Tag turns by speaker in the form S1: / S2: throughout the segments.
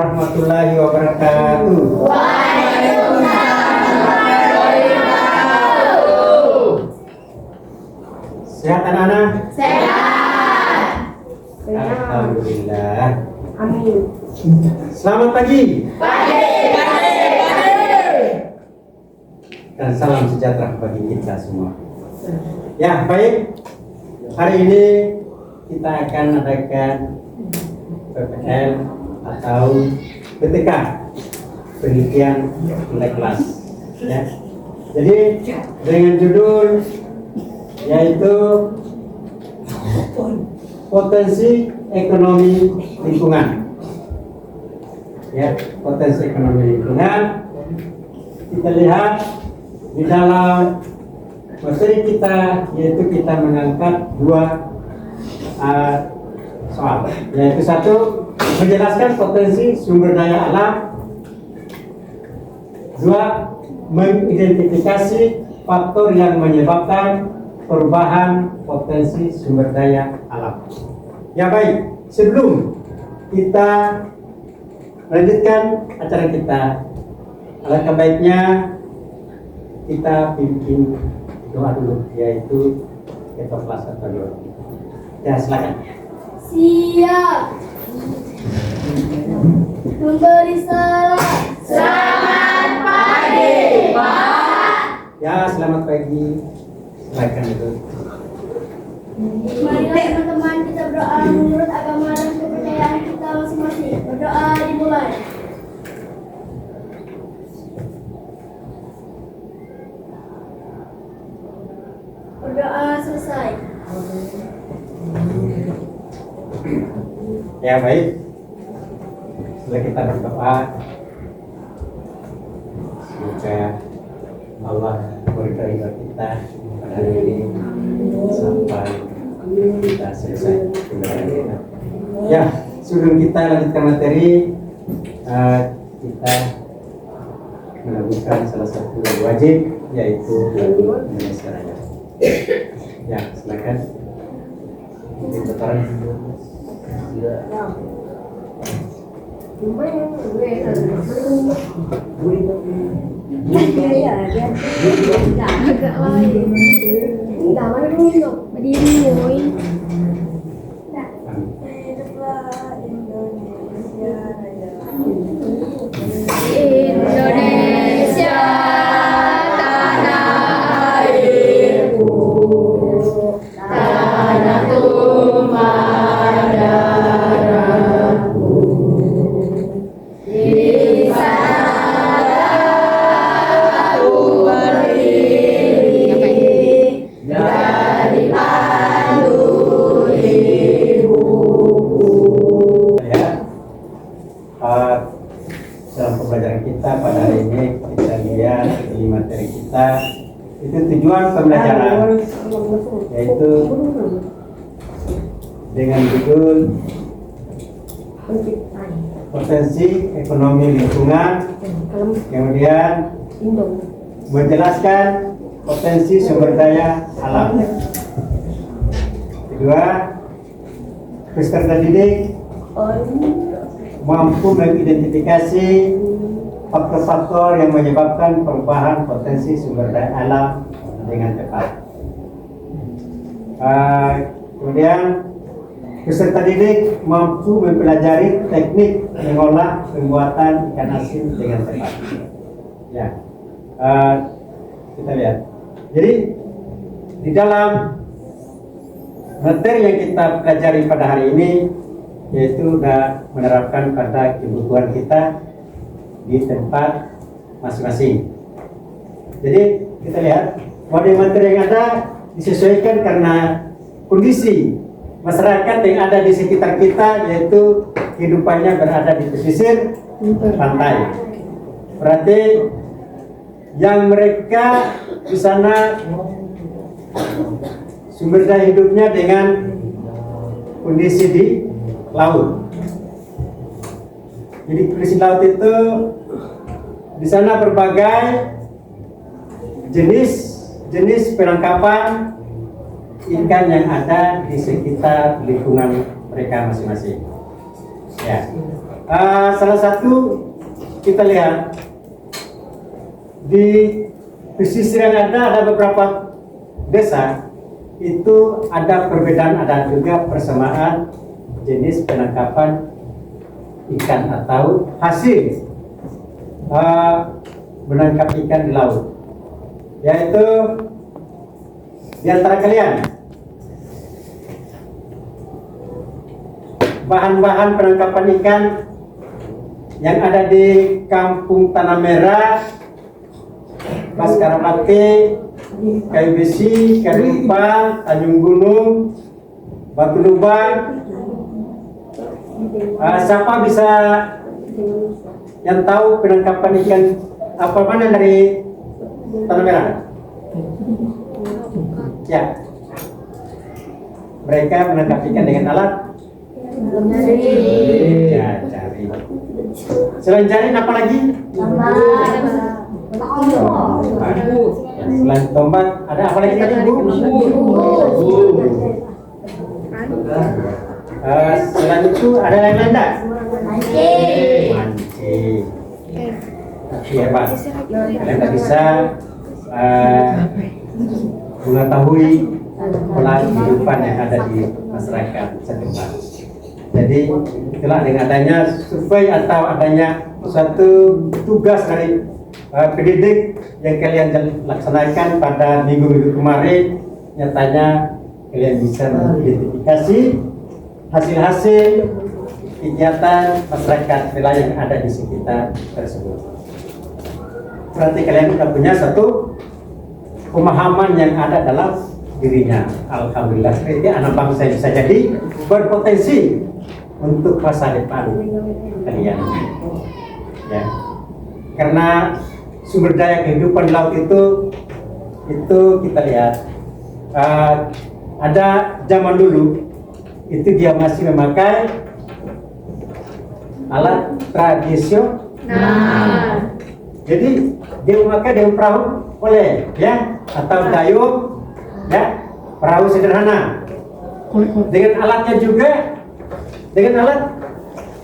S1: warahmatullahi wabarakatuh.
S2: Waalaikumsalam warahmatullahi wabarakatuh.
S1: Sehat anak-anak?
S2: Sehat.
S1: Alhamdulillah.
S3: Amin.
S1: Selamat pagi
S2: Pagi.
S1: dan salam sejahtera bagi kita semua. Ya, baik. Hari ini kita akan adakan PPL atau PTK, penelitian nilai kelas. Ya. Jadi dengan judul yaitu potensi ekonomi lingkungan. Ya, potensi ekonomi lingkungan. Kita lihat di dalam materi kita, yaitu kita mengangkat dua soal, yaitu satu, menjelaskan potensi sumber daya alam. Dua, mengidentifikasi faktor yang menyebabkan perubahan potensi sumber daya alam. Ya baik, sebelum kita lanjutkan acara kita, alangkah baiknya kita pimpin doa dulu, yaitu ketua kelas atau doa. Ya, silakan.
S4: Siap. Memberi salam.
S2: Selamat pagi, Pak.
S1: Ya, selamat pagi. Silakan itu.
S4: Marilah teman-teman kita berdoa menurut agama dan kepercayaan kita masing-masing. Berdoa dimulai. Berdoa selesai.
S1: Ya baik. Setelah kita berdoa, semoga Allah meridhai kita pada hari ini sampai kita selesai pembelajaran kita. Ya, sebelum kita lanjutkan materi, kita melakukan salah satu lagu wajib, yaitu lagu Indonesia Raya. Ya, silakan.
S4: Agak lain. Jangan dulu. Berdiri, boy.
S2: Indonesia tanah airku, tanah tumpah darahku. Di sana aku berdiri dari pandu ibuku.
S1: Ya, dalam pembelajaran kita pada hari ini kita lihat di materi kita itu tujuan pembelajaran, yaitu dengan judul potensi ekonomi lingkungan, kemudian menjelaskan potensi sumber daya alam. Kedua, peserta didik mampu mengidentifikasi faktor-faktor yang menyebabkan perubahan potensi sumber daya alam dengan cepat. Kemudian peserta didik mampu mempelajari teknik mengolah pembuatan ikan asin dengan cepat. Ya, kita lihat. Jadi di dalam materi yang kita pelajari pada hari ini, yaitu sudah menerapkan pada kebutuhan kita di tempat masing-masing. Jadi kita lihat materi yang ada disesuaikan karena kondisi masyarakat yang ada di sekitar kita, yaitu kehidupannya berada di pesisir pantai. Berarti yang mereka di sana sumber daya hidupnya dengan kondisi di laut. Jadi kondisi laut itu di sana berbagai jenis penangkapan ikan yang ada di sekitar lingkungan mereka masing-masing. Ya, Salah satu kita lihat di pesisir yang ada beberapa desa itu ada perbedaan, ada juga persamaan jenis penangkapan ikan atau hasil menangkap ikan di laut, yaitu di antara kalian bahan-bahan penangkapan ikan yang ada di Kampung Tanah Merah, Paskarapati, Kayu Besi, Kalipa, Tanjung Gunung, Batu Lubang. Siapa bisa yang tahu penangkapan ikan apa mana dari Tanah Merah? Ya, mereka menangkap ikan dengan alat ya, jari. Selain jari apa lagi? Selain tombak ada apa lagi tadi, Bu? Selain itu ada yang lain tak? Mancing. Iya Pak, kalian tak bisa mengetahui pola kehidupan yang ada di masyarakat setempat. Jadi itulah dengan adanya survei atau adanya suatu tugas dari pendidik yang kalian laksanakan pada minggu-minggu kemarin, nyatanya kalian bisa mengidentifikasi hasil-hasil kegiatan masyarakat wilayah yang ada di sekitar tersebut. Berarti kalian sudah punya satu pemahaman yang ada dalam dirinya. Alhamdulillah, jadi anak bangsa yang bisa jadi berpotensi untuk masa depan kalian. Ya, karena sumber daya kehidupan di laut itu kita lihat ada zaman dulu itu dia masih memakai alat tradisional. Jadi dia memakai dengan perahu boleh, ya, atau dayung, ya, perahu sederhana. Dengan alatnya juga, dengan alat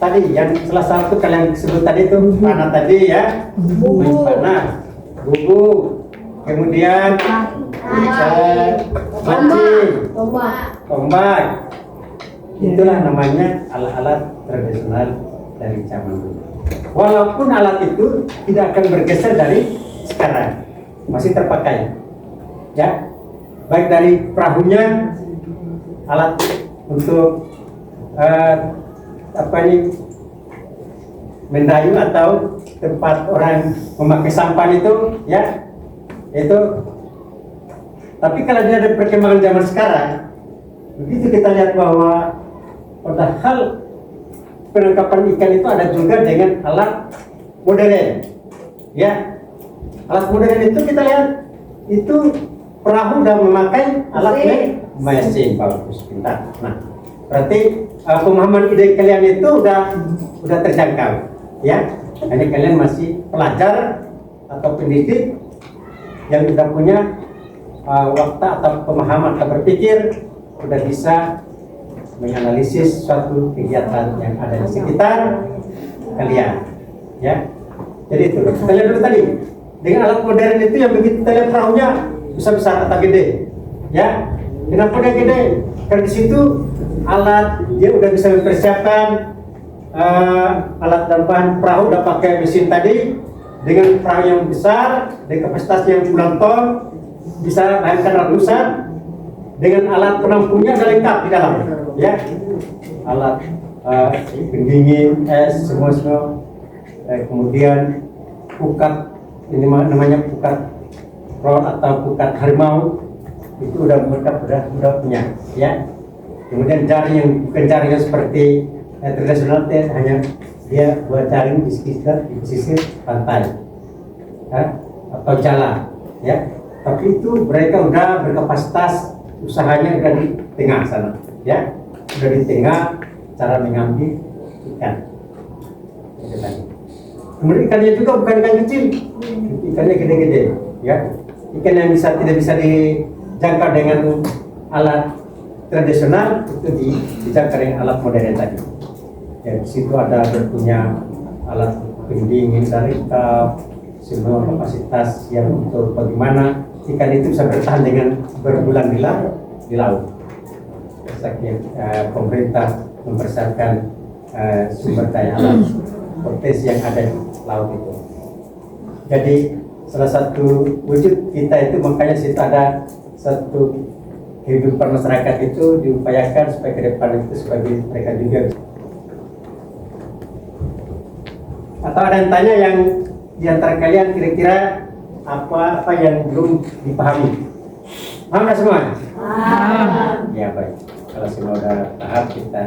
S1: tadi yang salah satu kalian sebut tadi itu panah tadi, ya, panah, bubu, kemudian mancing, tombak. Itulah namanya alat-alat tradisional dari zaman dulu. Walaupun alat itu tidak akan bergeser dari sekarang, masih terpakai, ya, baik dari perahunya, alat untuk mendayu atau tempat orang memakai sampan itu, ya, itu. Tapi kalau dia ada perkembangan zaman sekarang, begitu kita lihat bahwa padahal penangkapan ikan itu ada juga dengan alat modern, ya. Alat modern itu kita lihat itu perahu dan memakai alat mesin, bagus, pintar. Nah, berarti pemahaman ide kalian itu udah terjangkau, ya. Hanya kalian masih pelajar atau pendidik yang sudah punya waktu atau pemahaman atau berpikir, sudah bisa menganalisis suatu kegiatan yang ada di sekitar kalian, ya. Jadi itu kita lihat dulu tadi dengan alat modern itu yang begitu kita lihat perahunya besar atau gede, ya. Kenapa dia gede? Karena di situ alat dia udah bisa mempersiapkan alat dan bahan perahu, udah pakai mesin tadi dengan perahu yang besar dengan kapasitas yang puluhan ton, bisa bayangkan ratusan, dengan alat penampungnya sudah lengkap di dalam, ya, alat pendingin es semua, kemudian pukat, ini namanya pukat rod atau pukat harimau, itu udah mereka udah punya, ya. Kemudian jaring yang bukan jaring yang seperti tradisional, hanya dia buat jaring di pesisir pantai, ya, atau jalan, ya. Tapi itu mereka udah berkapasitas, usahanya udah di tengah sana, ya, udah di tengah cara mengambil ikan. Kemudian ikannya juga bukan ikan kecil, ikannya gede-gede, ya. Ikan yang tidak bisa dijangkau dengan alat tradisional itu dijangkau dengan alat modern tadi, Dan di situ ada tentunya alat pendingin dari semua kapasitas yang untuk bagaimana ikan itu bisa bertahan dengan berbulan di laut. Pemerintah mempersiapkan sumber daya alam potensi yang ada di laut itu. Jadi salah satu wujud kita itu makanya situ ada satu kehidupan masyarakat itu diupayakan supaya ke depan itu sebagai mereka juga. Atau ada yang tanya yang di antara kalian kira-kira apa yang belum dipahami? Paham nggak semua?
S2: Paham.
S1: Ya baik. Kalau semua udah paham, kita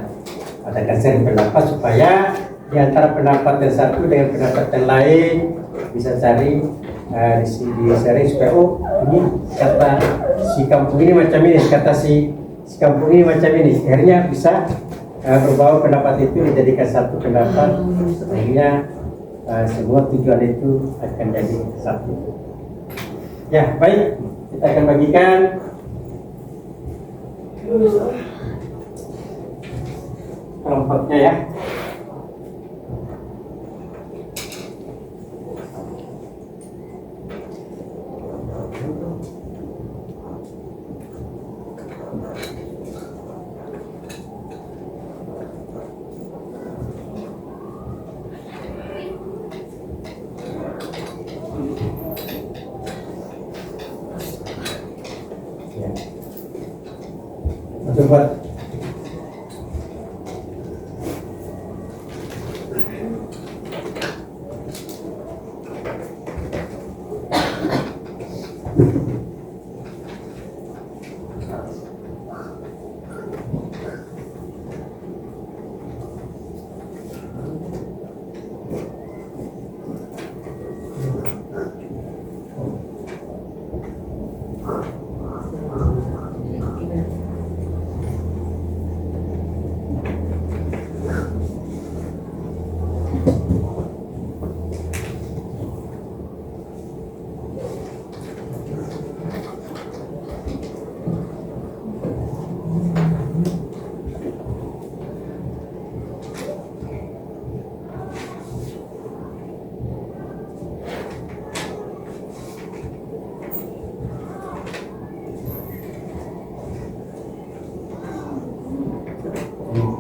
S1: adakan seri pendapat supaya di antara pendapat yang satu dengan pendapat yang lain bisa cari di sharing supaya ini kata si kampung ini macam ini, kata si kampung ini macam ini. Akhirnya bisa berbawa pendapat itu dijadikan satu pendapat. Akhirnya semua tujuan itu akan jadi satu. Ya baik, kita akan bagikan kelompoknya ya. Coba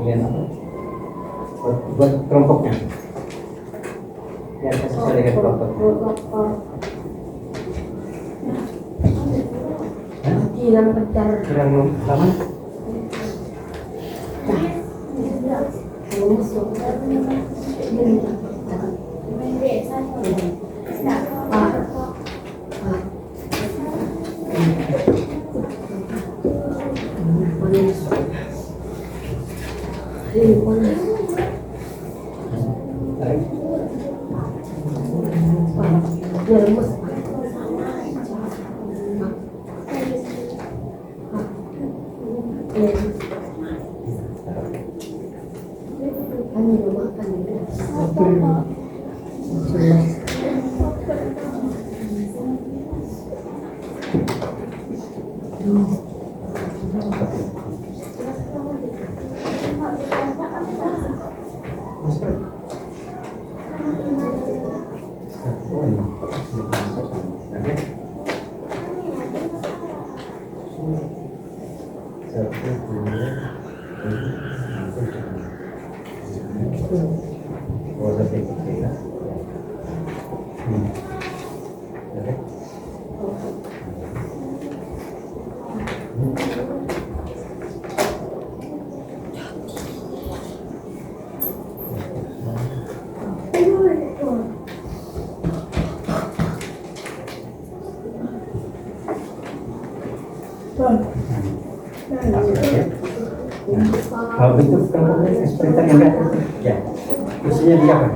S1: pilihan apa? Buat kelompoknya. Ya, sesuai dengan kelompok. Kurang lama? Kalau bentuk kelompoknya seperti tadi enggak? Ya. Isinya dia apa?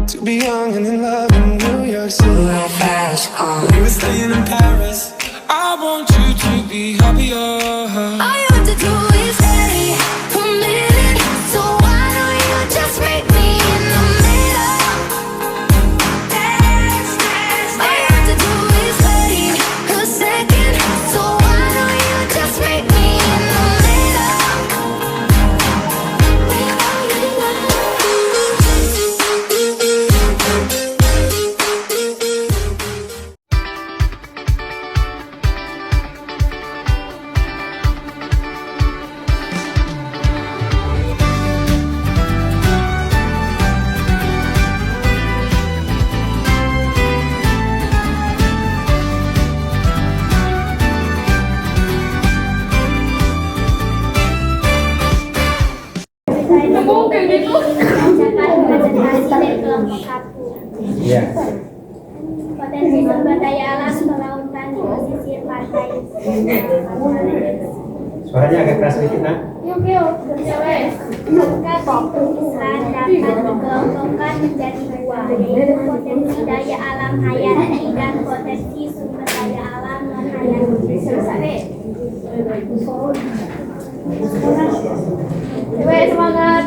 S3: To be young and in love in New York City. We were staying in Paris. I want you to be happier.
S2: All you have to do is stay 1 minute.
S1: Iya.
S4: Potensi sumber daya alam kelautan di pesisir pantai.
S1: Suaranya agak keras dikit, Nak.
S4: Maka penulisan dapat dikelompokkan menjadi dua, yaitu potensi daya alam hayati dan potensi sumber daya alam non hayati. Semangat.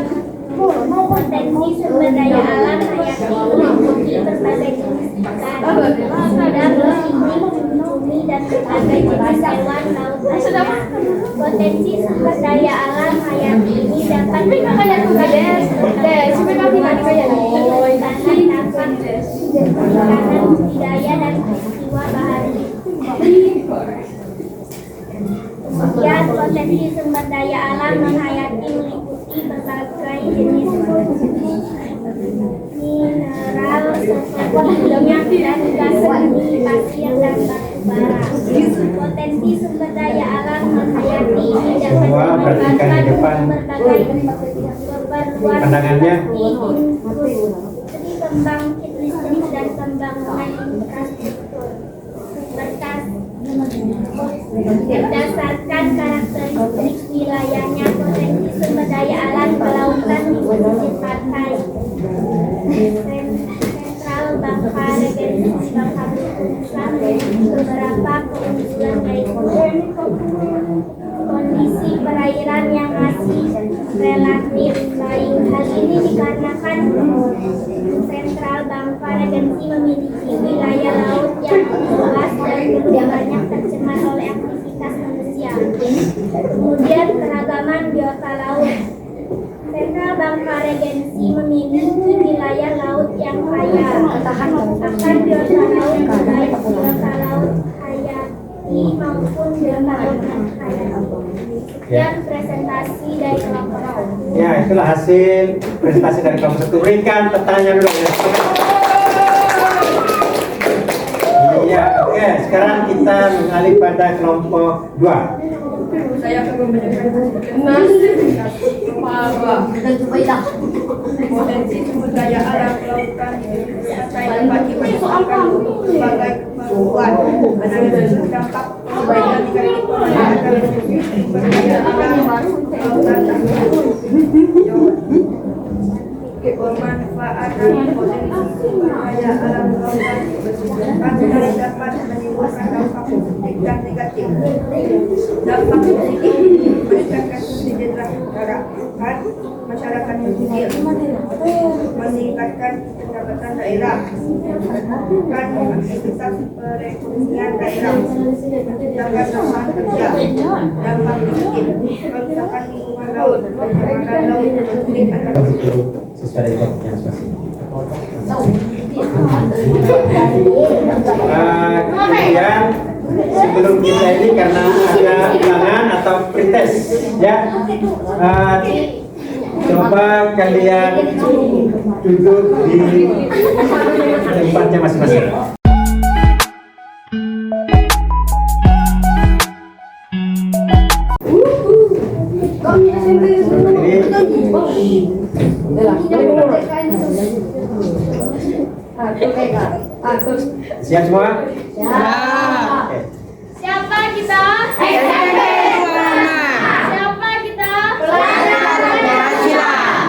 S4: Potensi sumber daya alam hayati meliputi berbagai jenis ikan, udang, bumi, dan berbagai jenis hewan laut lainnya. Potensi sumber daya alam hayati ini dapat makanan budidaya dan peristiwa bahari. Kemudian potensi sumber daya alam non hayati meliputi berbagai jenis mineral seperti minyak dan gas bumi, pasir dan batu bara. Potensi sumber daya alam non hayati ini dapat
S1: perhatikan di depan
S4: berbagai keperluan
S1: pandangannya.
S4: seperti industri pembangkit listrik dan pembangunan infrastruktur. Berdasarkan karakteristik wilayahnya, potensi sumber daya alam kelautan di pesisir pantai. Sentral Bangka Regensi Bangka Belitung beberapa keunggulan yaitu kondisi perairan yang masih relatif baik. Hal ini dikarenakan Sentral Bangka Regensi memiliki wilayah laut yang luas dan belum banyak tercemar oleh aktivitas manusia. Kemudian keragaman biota laut. Sentral Bangka Regensi memiliki wilayah laut yang kaya akan biota laut, baik biota laut hayati maupun biota laut non hayati. Sekian presentasi dari kelompok satu.
S1: Ya, itulah hasil presentasi dari kelompok satu. Berikan pertanyaan dulu ya. Iya, oke. Sekarang kita mengalih pada kelompok 2.
S2: Saya akan membacakan potensi sumber daya alam kelautan saya dapat dimanfaatkan untuk berbagai keperluan. Analisis dampak perbaikan terhadap sumber daya alam kelautan pemanfaatan potensi sumber daya alam kelautan adalah dapat menimbulkan dampak positif dan negatif. Dampak positif meningkatkan kesejahteraan masyarakat pesisir, meningkatkan pendapatan daerah, dan aktivitas perekonomian daerah, menciptakan lapangan kerja. Dampak negatif kerusakan lingkungan laut, pencemaran laut, konflik antar
S1: Sesuai dengan yang spesifik. Kemudian sebelum kita ini karena ada ulangan atau pretest ya, coba kalian duduk di tempatnya masing-masing. Siap semua?
S4: Ya.
S1: Oke.
S4: Siapa kita? Siapa kita?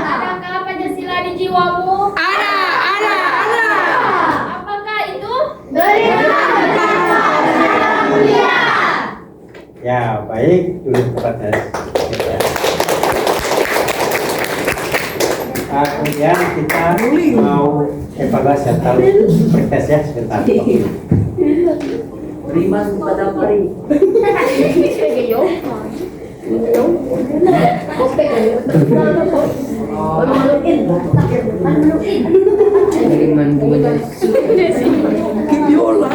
S4: Adakah Pancasila di jiwamu? Ada. Apakah itu?
S1: Ya, baik. Duduk tempatnya. Kemudian kita mau evaluasi atau pretest ya sebentar.
S5: Beriman kepada Pari. Beriman kepada Biola.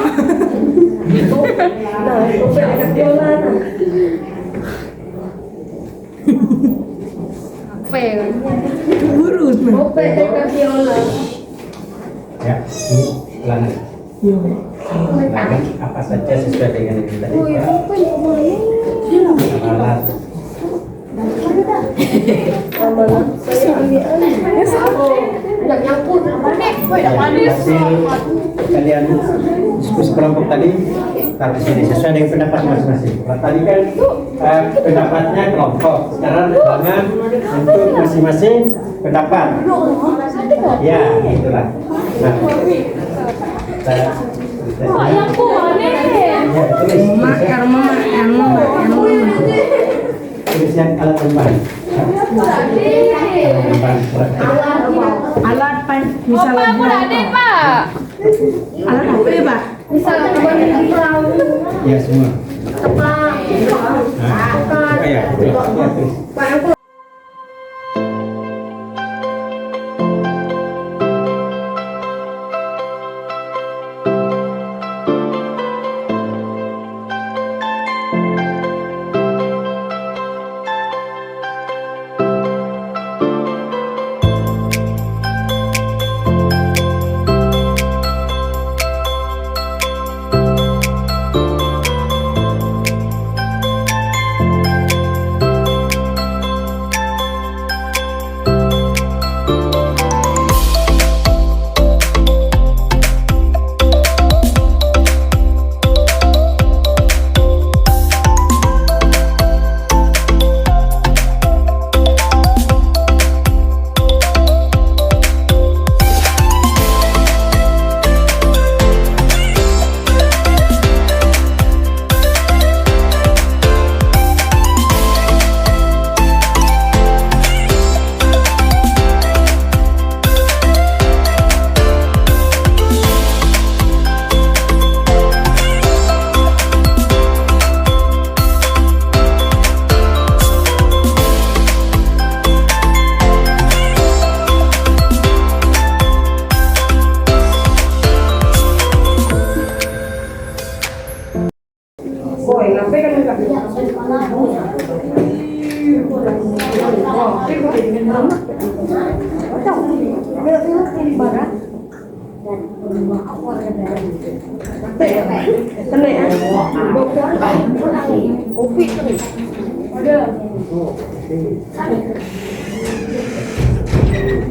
S1: Ya, ini ulangan. Ulangan apa saja sesuai dengan yang tadi ya. Amalan. Hasil kalian diskusi kelompok tadi tapi sini sesuai dengan pendapat masing-masing. Kalau tadi kan pendapatnya kelompok, sekarang jangan untuk masing-masing pendapat. Ya, itulah. Nah,
S4: yang
S1: tulis yang alat pembahan.
S2: Alat pan misalnya alat apa ya Pak?
S1: Ya semua. Nah, ya, tulis.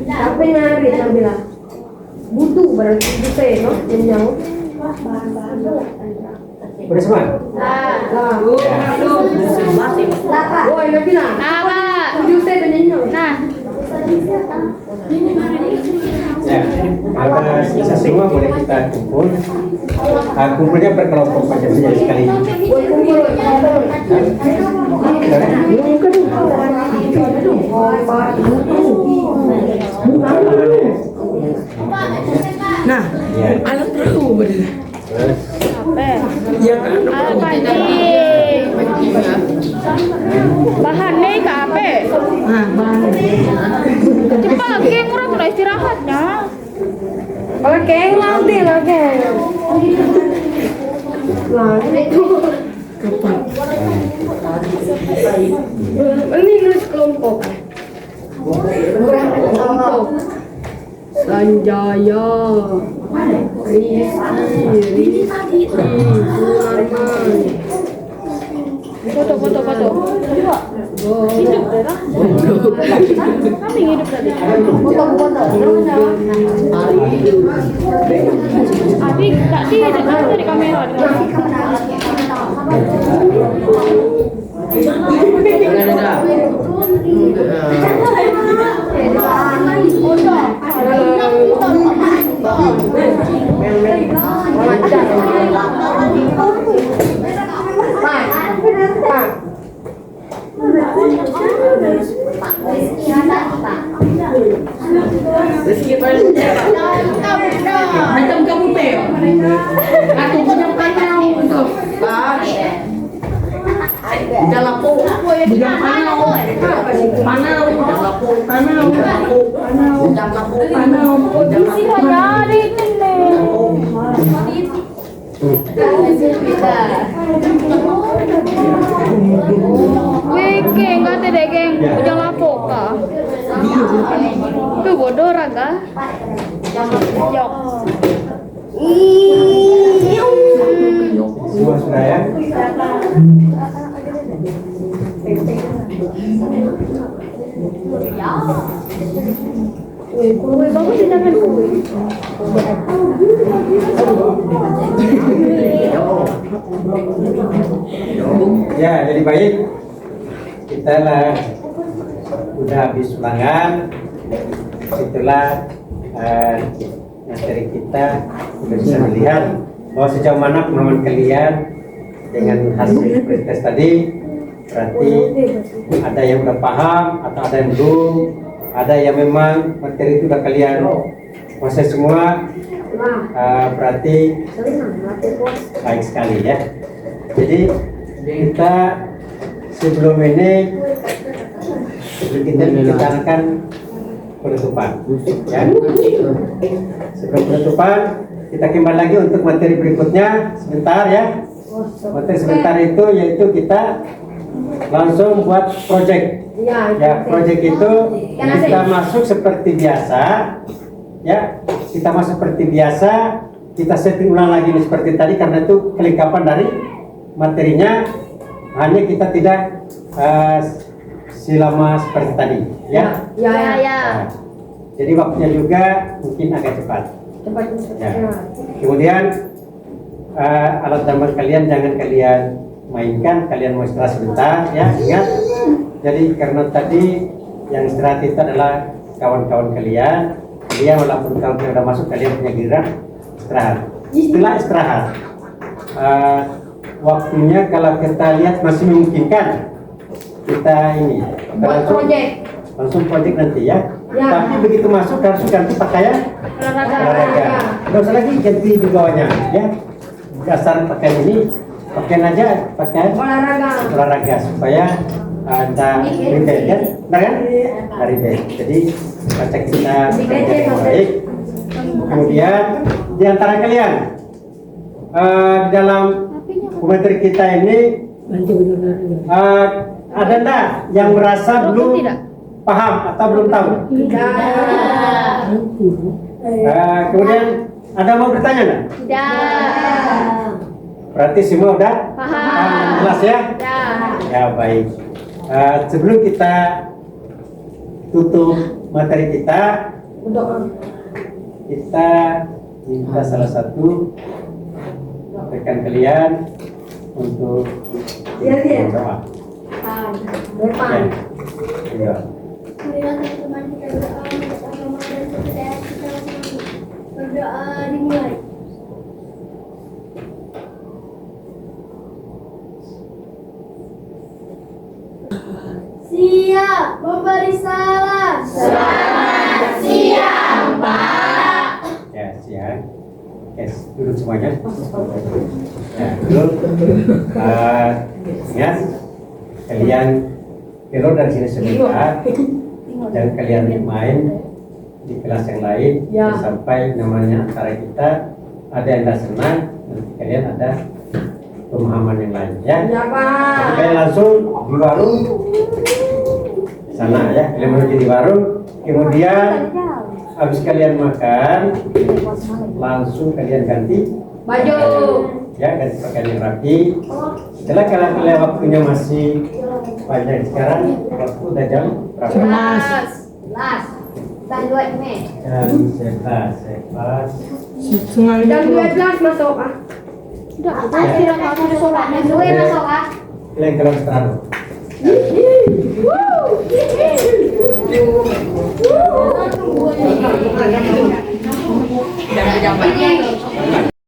S2: Tapi nyari yang bilang butuh berarti butuh no yang
S1: Udah semua?
S2: oh ini bilang butuh dan yang
S1: Ya, kalau bisa semua boleh kita kumpul. Kumpulnya berkelompok saja sekali.
S2: nah alat perahu bener yang
S4: bahannya kape
S2: bahan
S4: cepat lagi kurang udah istirahatnya
S2: kalau keng nanti lah keng ini nulis kelompok Sanjaya Rizky
S4: foto hidup berah kami hidup tadi adik tadi ada di kamera
S2: macam kamu peo aku punya panau untuk dalam punya panau
S4: Geng, kata deh geng, ujang lapok kah? Tuh bodoh raga. Yok.
S1: Semua sudah ya?
S4: Ya.
S2: Kue bagus di tangan kue.
S1: Ya, jadi baik. Kita lah udah habis ulangan. Itulah materi kita sudah bisa melihat bahwa sejauh mana pemahaman kalian dengan hasil pretest tadi. Berarti ada yang udah paham atau ada yang belum, ada yang memang materi itu udah kalian kuasai semua. Berarti baik sekali ya. Jadi kita sebelum kita akan penutupan ya. Sebelum penutupan kita kembali lagi untuk materi berikutnya sebentar ya. Materi sebentar itu yaitu kita langsung buat project ya. Project itu kita masuk seperti biasa ya. Kita masuk seperti biasa, kita setting ulang lagi seperti tadi karena itu kelengkapan dari materinya, hanya kita tidak selama seperti tadi ya. Nah, jadi waktunya juga mungkin agak cepat ya. Kemudian alat gambar kalian jangan kalian mainkan, kalian mau istirahat sebentar ya. Ingat, jadi karena tadi yang istirahat itu adalah kawan-kawan kalian walaupun kalau sudah masuk kalian punya giliran istirahat. Setelah istirahat waktunya kalau kita lihat masih memungkinkan, kita ini langsung project nanti ya. Tapi begitu masuk harus ganti pakaian olahraga. Nggak usah lagi ganti di bawahnya ya. Dasar pakaian ini pakaian olahraga supaya ada ribet kan? Nah kan? Ribet. Jadi baca kita dengan baik. Kemudian di antara kalian di dalam materi kita ini ada enggak yang merasa belum paham atau belum tahu? Kemudian ada mau bertanya enggak?
S4: Tidak.
S1: Berarti semua udah paham, jelas ya? Ya baik. Sebelum kita tutup materi kita minta salah satu rekan kalian untuk berdoa. Ya.
S4: Marilah teman-teman kita berdoa untuk Ramadan dan kita berdoa dimulai. Siap memberi salam. Selamat siang, Pak.
S1: Ya, siang. Yes, duduk semuanya. Ya, duduk. Ingat, kalian keluar dari sini sebentar. Dan kalian main di kelas yang lain sampai namanya antara kita ada yang tidak senang, nanti kalian ada pemahaman yang lain ya. Jadi kalian langsung di warung sana ya, kalian menuju di warung, kemudian habis kalian makan langsung kalian ganti
S2: baju
S1: ya, ganti pakaian yang rapi. Setelah kalian waktunya masih banyak, sekarang waktu udah jam berapa?
S4: Dan 2 Mei.
S1: Jam 11.
S2: dan 12 masuk
S4: Udah, tidak mau sholat. Yang 2 masuk
S1: Kalian keluar sekarang.
S2: Jangan